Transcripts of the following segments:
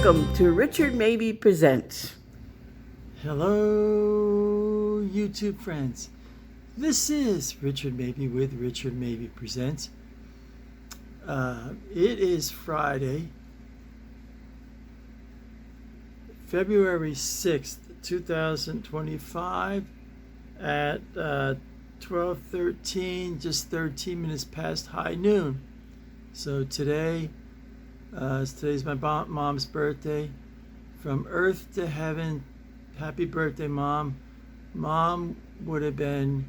Welcome to Richard Mabey Presents. Hello, YouTube friends. This is Richard Mabey with Richard Mabey Presents. It is Friday, February 6th, 2025 at 12:13, just 13 minutes past high noon. So today's my mom's birthday. From earth to heaven, happy birthday, Mom. Mom would have been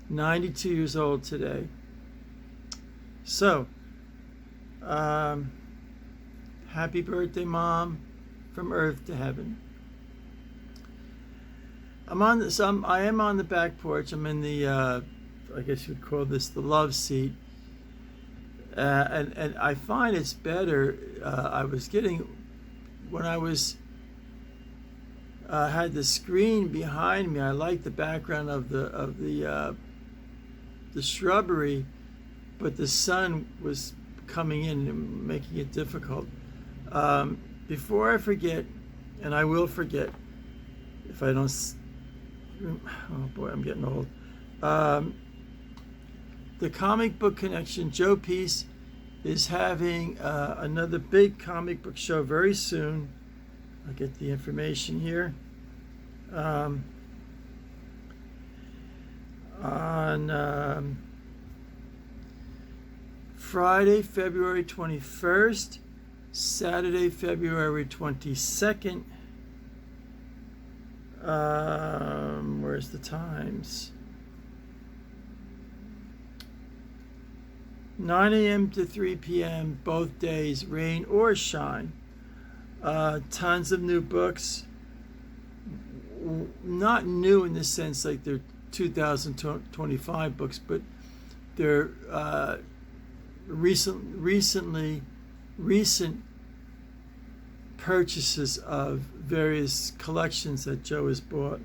92 years old today. So, happy birthday, Mom, from earth to heaven. I am on the back porch. I'm in the, I guess you'd call this the love seat. And I find it's better. I was getting, when I was had the screen behind me, I liked the background of the shrubbery, but the sun was coming in and making it difficult. Before I forget, and I will forget if I don't. Oh boy, I'm getting old. The Comic Book Connection, Joe Peace, is having another big comic book show very soon. I'll get the information here. On Friday, February 21st, Saturday, February 22nd. Where's the times? 9 a.m. to 3 p.m. both days, rain or shine. Tons of new books. Not new in the sense like they're 2025 books, but they're recent purchases of various collections that Joe has bought.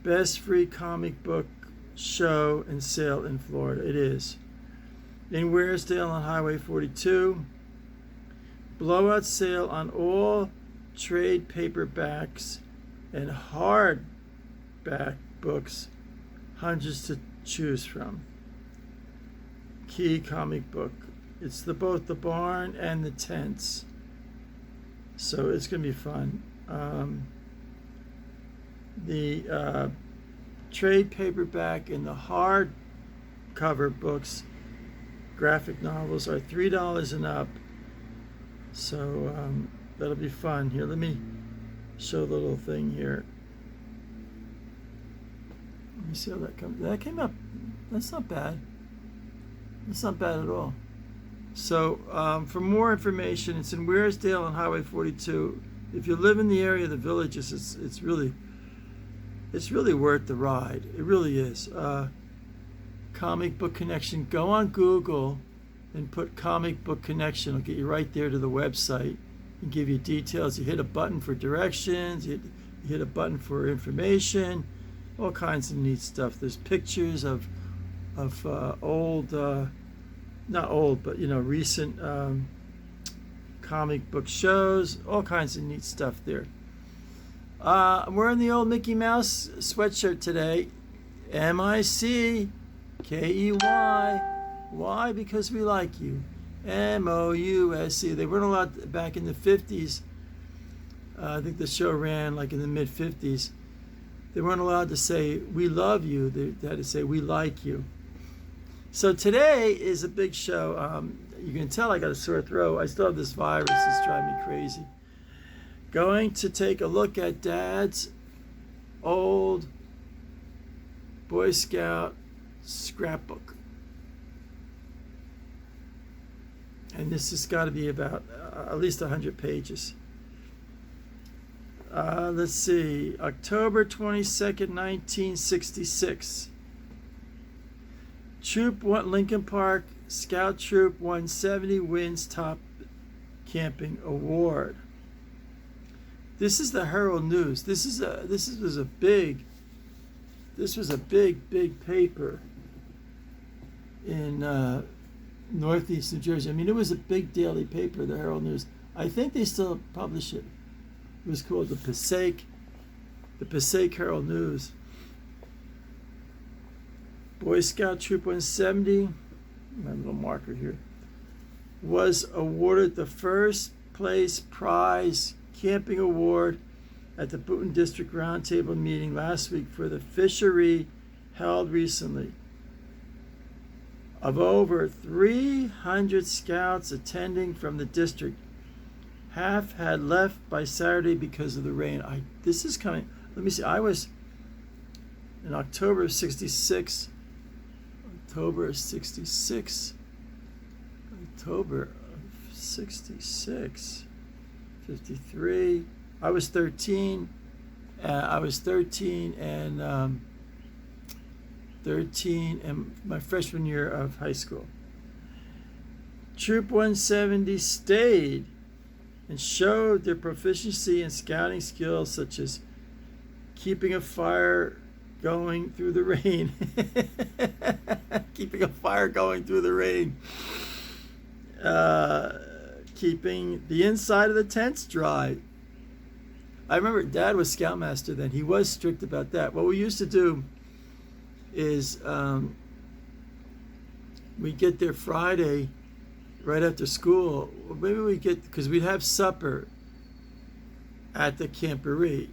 Best free comic book show and sale in Florida. It is in Waresdale on Highway 42. Blowout sale on all trade paperbacks and hardback books, hundreds to choose from. Key comic book. It's both the barn and the tents, so it's gonna be fun. The trade paperback and the hardcover books, graphic novels, are $3 and up. So that'll be fun. Here, let me show the little thing here. Let me see how that comes. That came up. That's not bad. That's not bad at all. So for more information, it's in Waresdale on Highway 42. If you live in the area of the Villages, it's really worth the ride. It really is. Comic Book Connection. Go on Google and put Comic Book Connection. It'll get you right there to the website and give you details. You hit a button for directions. You hit a button for information. All kinds of neat stuff. There's pictures of old, not old, but recent comic book shows. All kinds of neat stuff there. I'm wearing the old Mickey Mouse sweatshirt today. MICKEY. Why? Because we like you. MOUSE. They weren't allowed back in the 50s. I think the show ran like in the mid 50s. They weren't allowed to say we love you. They had to say we like you. So today is a big show. You can tell I got a sore throat. I still have this virus. It's driving me crazy. Going to take a look at Dad's old Boy Scout scrapbook. And this has got to be about at least 100 pages. Let's see. October 22nd, 1966. Troop 1, Lincoln Park Scout Troop 170 wins top camping award. This is the Herald News. This was a big paper in Northeast New Jersey. I mean, it was a big daily paper, the Herald News. I think they still publish it. It was called the Passaic Herald News. Boy Scout Troop 170, my little marker here, was awarded the first place prize camping award at the Boonton District Roundtable meeting last week for the fishery held recently. Of over 300 scouts attending from the district, half had left by Saturday because of the rain. This is coming. Let me see. I was in October of 66. October of 66. 53. I was 13. I was 13 and 13 in my freshman year of high school. Troop 170 stayed and showed their proficiency in scouting skills such as keeping a fire going through the rain. Keeping a fire going through the rain. Keeping the inside of the tents dry. I remember Dad was scoutmaster then. He was strict about that. What we used to do is we'd get there Friday right after school. Maybe because we'd have supper at the camporee.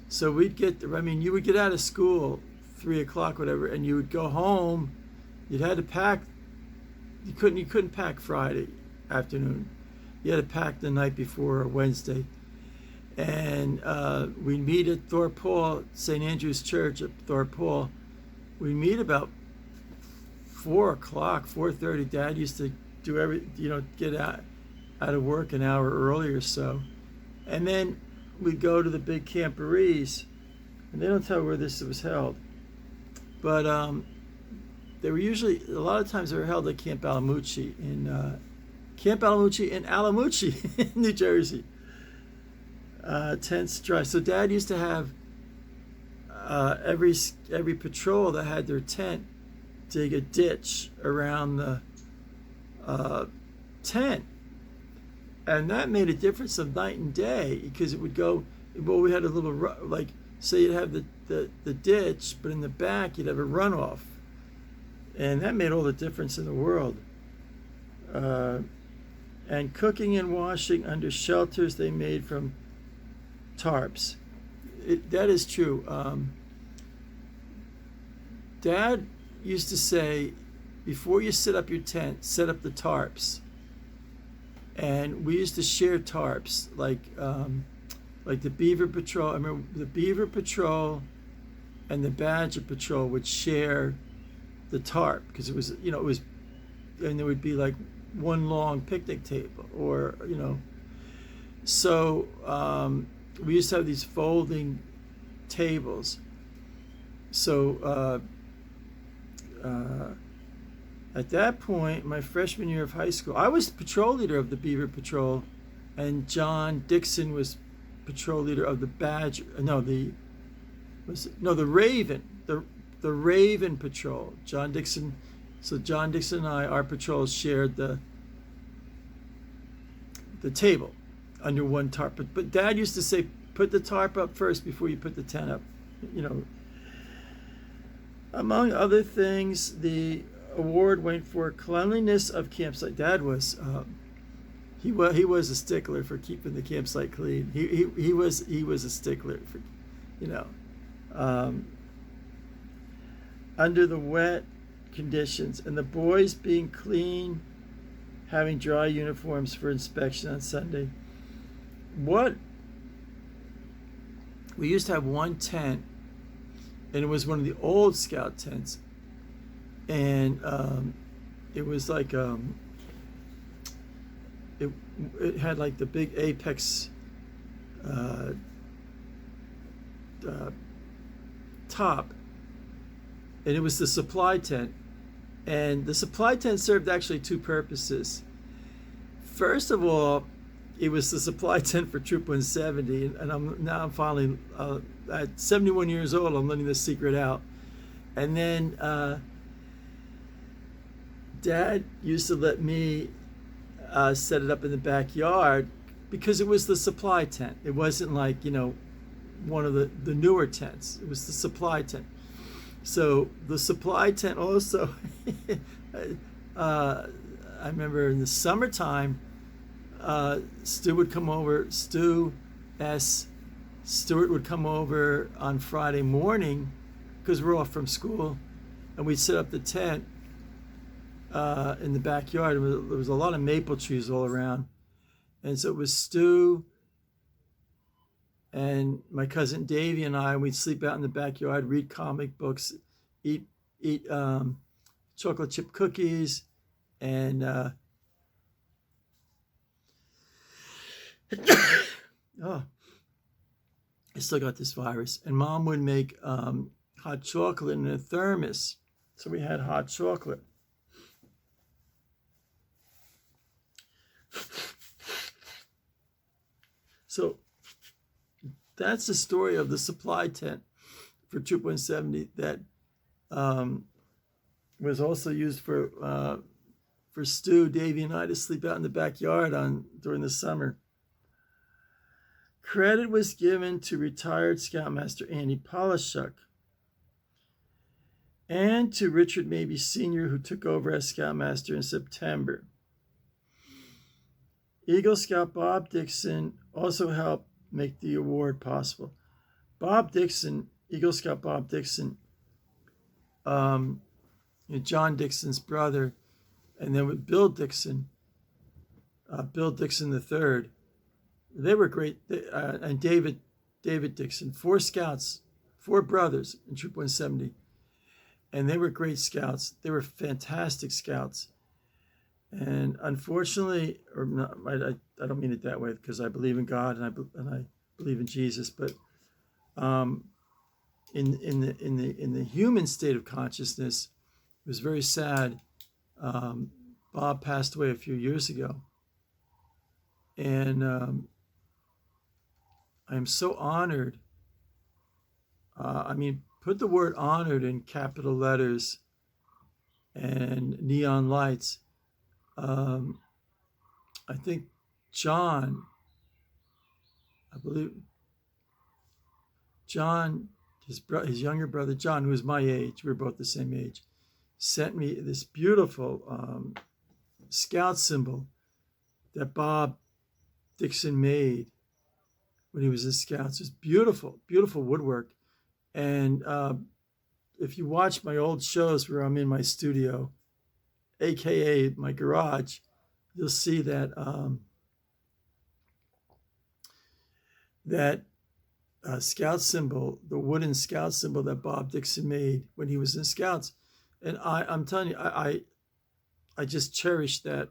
So we'd you would get out of school 3 o'clock, whatever, and you would go home. You'd had to pack. You couldn't pack Friday afternoon. You had to pack the night before, Wednesday. And we'd meet at Thorpe Hall, St. Andrew's Church at Thorpe Hall. We meet about 4 o'clock, 4:30. Dad used to do get out of work an hour early or so. And then we'd go to the big camporees. And they don't tell where this was held. But they were usually, a lot of times they were held at Camp Alamucci in Alamucci, New Jersey. Tents dry. So Dad used to have every patrol that had their tent dig a ditch around the tent, and that made a difference of night and day because it would go. Well, we had a little say you'd have the ditch, but in the back you'd have a runoff, and that made all the difference in the world. And cooking and washing under shelters they made from tarps. That is true. Dad used to say, before you set up your tent, set up the tarps. And we used to share tarps, like the Beaver Patrol. I remember the Beaver Patrol and the Badger Patrol would share the tarp because it was, and there would be like one long picnic table, or so we used to have these folding tables. So at that point, my freshman year of high school, I was patrol leader of the Beaver Patrol, and John Dixon was patrol leader of the Badger. The Raven. The Raven Patrol. John Dixon. So John Dixon and our patrols shared the table under one tarp. But Dad used to say, put the tarp up first before you put the tent up. Among other things, the award went for cleanliness of campsite. Dad was he was a stickler for keeping the campsite clean. He was a stickler for under the wet conditions, and the boys being clean, having dry uniforms for inspection on Sunday. We used to have one tent, and it was one of the old scout tents, and it was like it had like the big apex top, and it was the supply tent. And the supply tent served actually two purposes. First of all, it was the supply tent for Troop 170, and I'm finally at 71 years old, I'm letting this secret out. And then Dad used to let me set it up in the backyard because it was the supply tent. It wasn't like, one of the newer tents. It was the supply tent. So the supply tent also, I remember in the summertime, Stu would come over, Stuart would come over on Friday morning because we're off from school, and we'd set up the tent in the backyard. There was a lot of maple trees all around. And so it was Stu and my cousin Davey and I, and we'd sleep out in the backyard, read comic books, eat chocolate chip cookies, and oh, I still got this virus. And Mom would make hot chocolate in a thermos. So we had hot chocolate. So that's the story of the supply tent for Troop 170 that was also used for Stu, Davey, and I to sleep out in the backyard during the summer. Credit was given to retired Scoutmaster Andy Polishuk and to Richard Mabey Sr., who took over as Scoutmaster in September. Eagle Scout Bob Dixon also helped make the award possible. Bob Dixon, Eagle Scout Bob Dixon, John Dixon's brother, and then with Bill Dixon III, they were great. And David Dixon, 4 scouts, 4 brothers in Troop 170, and they were great scouts. They were fantastic scouts. And unfortunately, or not, I don't mean it that way because I believe in God and I believe in Jesus, but in the human state of consciousness, it was very sad. Bob passed away a few years ago, and I am so honored. Put the word honored in capital letters and neon lights. I think John, his younger brother John, who was my age, we were both the same age, sent me this beautiful scout symbol that Bob Dixon made when he was in Scouts. It's beautiful, beautiful woodwork. And if you watch my old shows where I'm in my studio, aka my garage, you'll see that scout symbol, the wooden scout symbol that Bob Dixon made when he was in Scouts. And I'm telling you, I just cherish that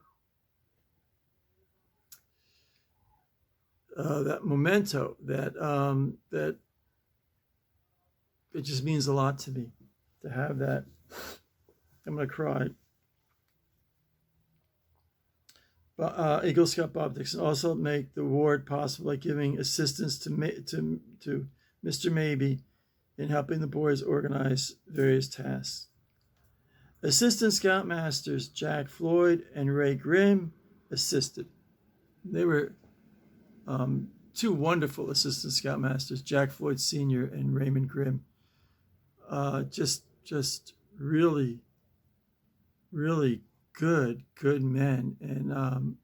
that memento, that it just means a lot to me to have that. I'm gonna cry. But Eagle Scout Bob Dixon also make the award possible by giving assistance to Mr. Mabey in helping the boys organize various tasks. Assistant Scoutmasters Jack Floyd and Ray Grimm assisted. They were 2 wonderful assistant Scoutmasters, Jack Floyd Sr. and Raymond Grimm. Just really, really good men, and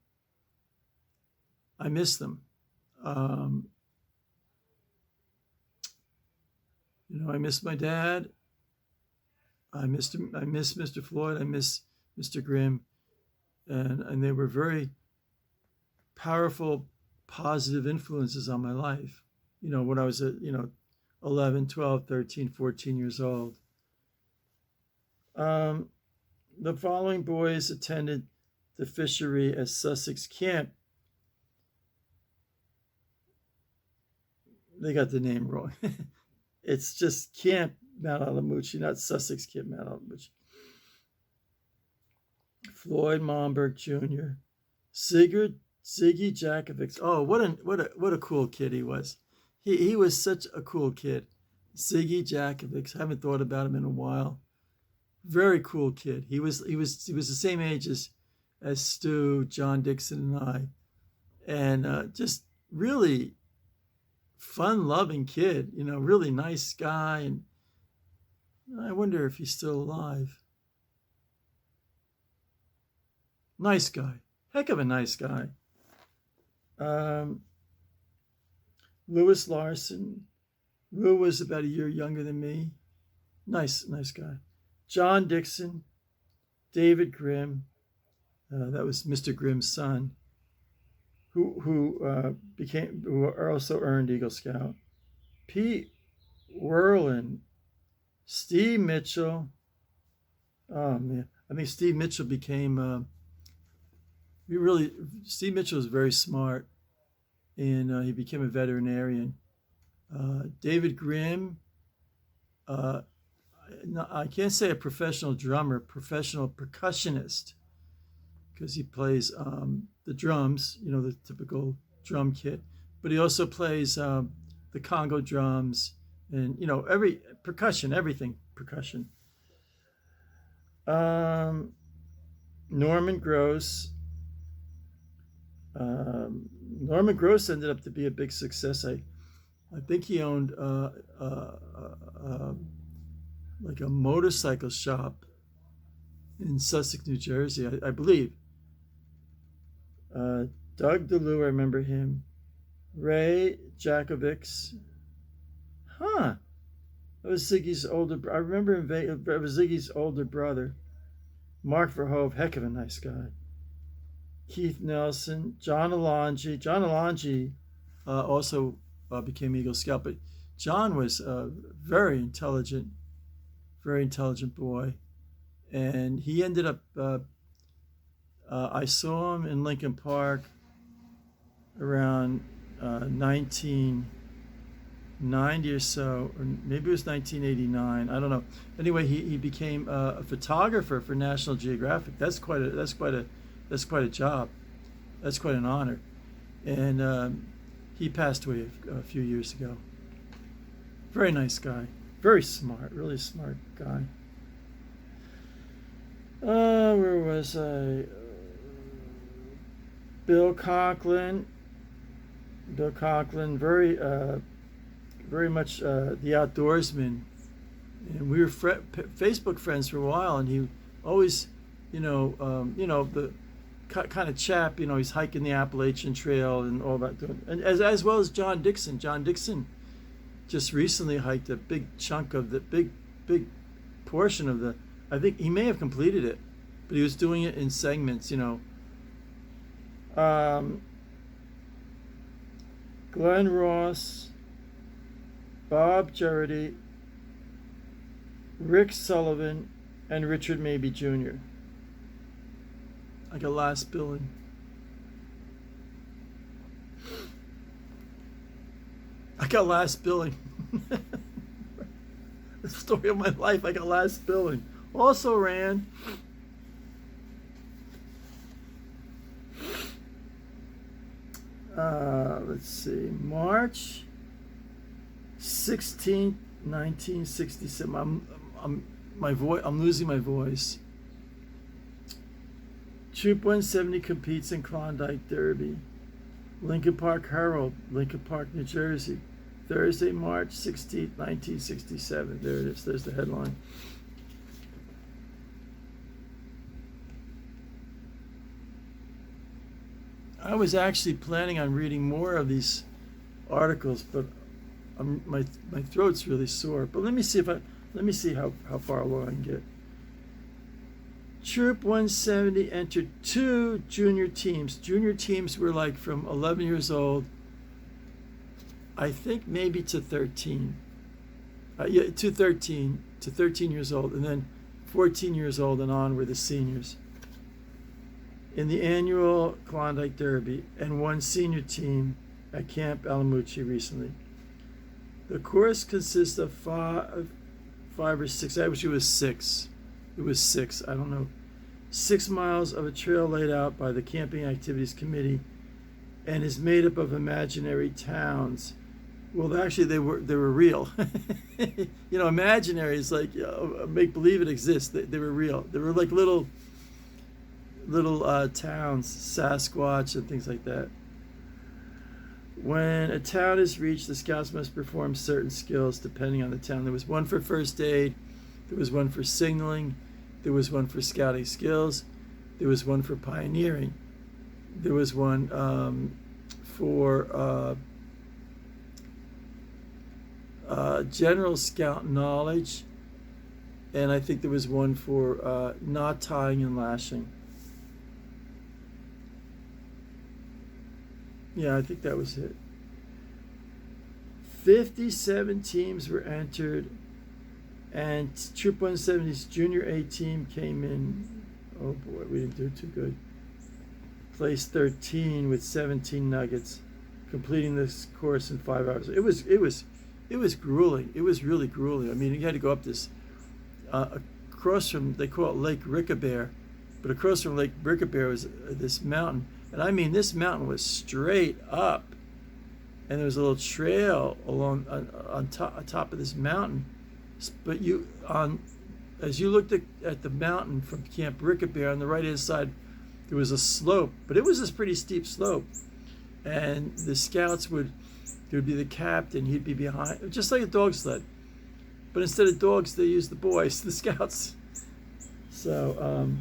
I miss them. I miss my dad. I miss Mr. Floyd. I miss Mr. Grimm, and they were very powerful, positive influences on my life. When I was 11, 12, 13, 14 years old. The following boys attended the fishery at Sussex Camp. They got the name wrong. It's just Camp Mount Alamuchi, not Sussex Camp Mount Alamuchi. Floyd Momberg Jr., Ziggy Jakovics. Oh, what a cool kid he was. He was such a cool kid. Ziggy Jakovics. I haven't thought about him in a while. Very cool kid. He was the same age as Stu, John Dixon, and I. and just really fun-loving kid. Really nice guy, and I wonder if he's still alive. Nice guy, heck of a nice guy. Lewis Larson. Lou was about a year younger than me. Nice guy. John Dixon, David Grimm. That was Mr. Grimm's son, who also earned Eagle Scout. Pete Werlin, Steve Mitchell. Oh man, I think Steve Mitchell became. Steve Mitchell was very smart, and he became a veterinarian. David Grimm. I can't say a professional drummer, professional percussionist, because he plays the drums, the typical drum kit, but he also plays the Congo drums and, every percussion, everything percussion. Norman Gross. Norman Gross ended up to be a big success. I think he owned like a motorcycle shop in Sussex, New Jersey, I believe. Doug DeLue, I remember him. Ray Jakovics. That was Ziggy's older. I remember him. It was Ziggy's older brother. Mark Verhove, heck of a nice guy. Keith Nelson, John Alonji. John Alonji also became Eagle Scout, but John was a very intelligent boy, and he ended up. I saw him in Lincoln Park around 1990 or so, or maybe it was 1989. I don't know. Anyway, he became a photographer for National Geographic. That's quite a job. That's quite an honor. And he passed away a few years ago. Very nice guy. Very smart. Really smart guy. Where was I? Bill Conklin, very much the outdoorsman, and we were Facebook friends for a while. And he always, the kind of chap, he's hiking the Appalachian Trail and all that, and as well as John Dixon. John Dixon just recently hiked a big chunk of the big portion of the. I think he may have completed it, but he was doing it in segments, Glenn Ross, Bob Gerardy, Rick Sullivan, and Richard Mabey Jr. I got last billing. The story of my life. I got last billing. Also ran let's see, March 16th, 1967. I'm losing my voice. Troop 170 competes in Klondike Derby. Lincoln Park Herald, Lincoln Park, New Jersey. Thursday, March 16th, 1967. There it is. There's the headline. I was actually planning on reading more of these articles, but my throat's really sore. But let me see how far along I can get. Troop 170 entered 2 junior teams. Junior teams were like from 11 years old, I think maybe to 13. To 13 years old, and then 14 years old and on were the seniors. In the annual Klondike Derby, and 1 senior team at Camp Alamucci recently. The course consists of 5 or 6. Actually, it was 6. It was 6. I don't know. 6 miles of a trail laid out by the Camping Activities Committee, and is made up of imaginary towns. Well, actually, they were real. Imaginary is like make believe it exists. They were real. They were like little towns, Sasquatch and things like that. When a town is reached, the scouts must perform certain skills depending on the town. There was one for first aid, there was one for signaling, there was one for scouting skills, there was one for pioneering, there was one for general scout knowledge, and I think there was one for knot tying and lashing. Yeah, I think that was it. 57 teams were entered, and Troop 170's Junior A team came in. Oh boy, we didn't do too good. Placed 13 with 17 nuggets, completing this course in 5 hours. It was grueling. It was really grueling. I mean, you had to go up this across from, they call it Lake Rickabear, but across from Lake Rickabear was this mountain. And I mean, this mountain was straight up, and there was a little trail along on top of this mountain. But as you looked at the mountain from Camp Rickabear, on the right-hand side, there was a slope, but it was this pretty steep slope. And the scouts there would be the captain, he'd be behind, just like a dog sled. But instead of dogs, they used the boys, the scouts. So,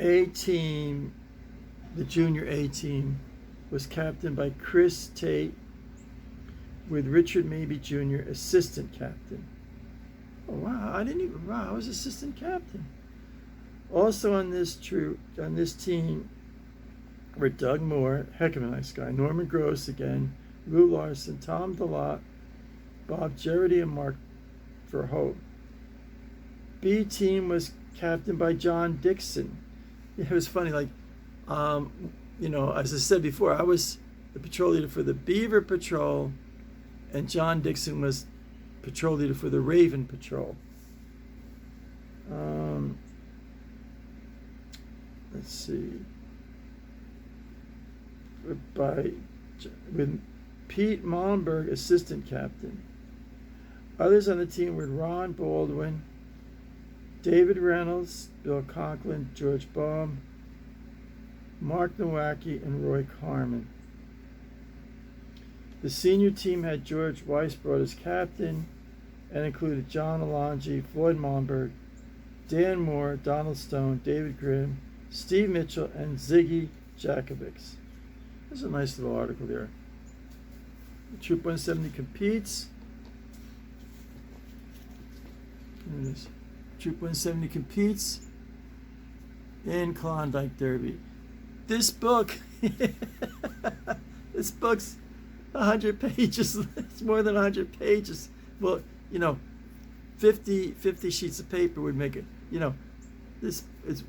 A team, the Junior A team, was captained by Chris Tate, with Richard Mabey Jr. assistant captain. Oh wow, I was assistant captain. Also on this team were Doug Moore, heck of a nice guy, Norman Gross again, Lou Larson, Tom DeLotte, Bob Gerrity, and Mark Verhoeven. B team was captained by John Dixon. It was funny, like, as I said before, I was the patrol leader for the Beaver Patrol, and John Dixon was patrol leader for the Raven Patrol. Let's see. With Pete Mollenberg, assistant captain. Others on the team were Ron Baldwin, David Reynolds, Bill Conklin, George Baum, Mark Nowacki, and Roy Carmen. The senior team had George Weisbrod as captain and included John Alonji, Floyd Mollenberg, Dan Moore, Donald Stone, David Grimm, Steve Mitchell, and Ziggy Jakovics. There's a nice little article there. Troop 170 competes. There it is. Troop 170 competes in Klondike Derby. This book's 100 pages. It's more than 100 pages. Well, 50 sheets of paper would make it. This is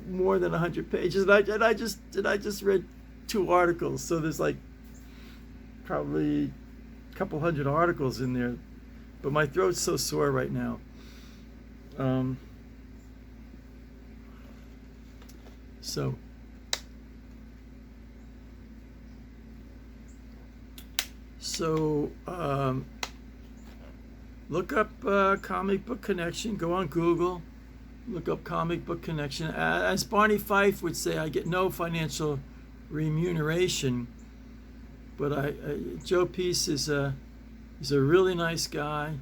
more than 100 pages. And I just read 2 articles, so there's like probably a couple hundred articles in there. But my throat's so sore right now. Look up Comic Book Connection. Go on Google. Look up Comic Book Connection. As Barney Fife would say, I get no financial remuneration, but Joe Peace is a really nice guy.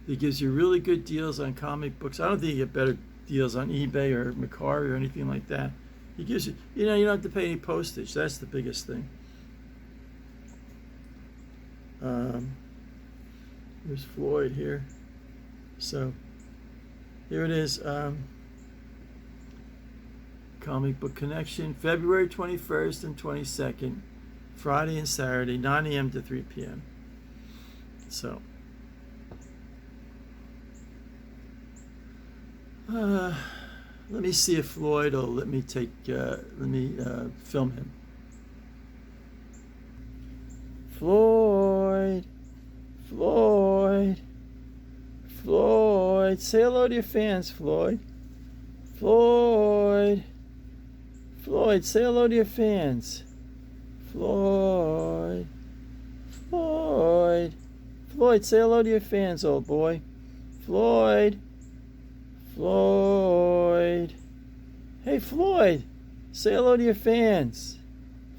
He gives you really good deals on comic books. I don't think you get better deals on eBay or Mercari or anything like that. He gives you, you don't have to pay any postage. That's the biggest thing. There's Floyd here. So here it is. Comic Book Connection, February 21st and 22nd, Friday and Saturday, 9 a.m. to 3 p.m. So, let me see if Floyd will let me film him. Floyd, say hello to your fans, Floyd. Floyd, say hello to your fans. Floyd, say hello to your fans, old boy. Floyd. Hey, Floyd, Say hello to your fans.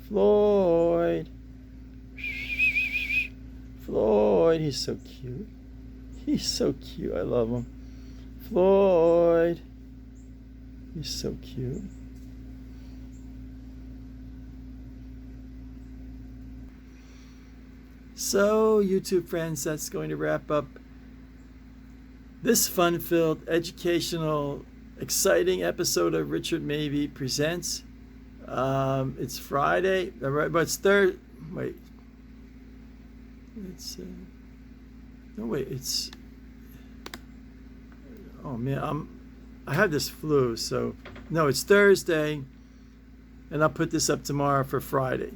Floyd. Floyd, he's so cute. He's so cute. I love him. Floyd. He's so cute. So, YouTube friends, that's going to wrap up this fun-filled, educational, exciting episode of Richard Mabey Presents. It's Friday, but it's Thursday. Wait. It's no wait. It's oh man. I have this flu, so no. It's Thursday, and I'll put this up tomorrow for Friday.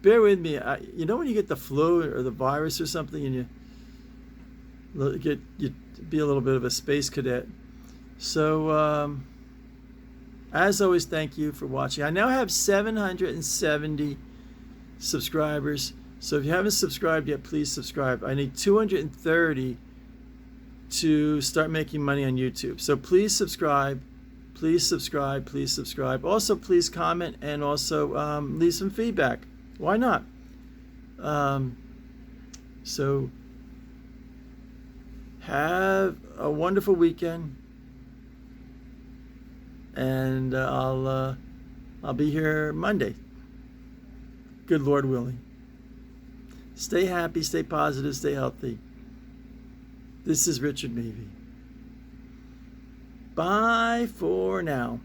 Bear with me. You know when you get the flu or the virus or something, and you be a little bit of a space cadet. So, as always, thank you for watching. I now have 770 subscribers. So if you haven't subscribed yet, please subscribe. I need 230 to start making money on YouTube. So please subscribe. Please subscribe. Please subscribe. Also, please comment and also leave some feedback. Why not? So have a wonderful weekend, and I'll be here Monday. Good Lord willing. Stay happy, stay positive, stay healthy. This is Richard Mabey. Bye for now.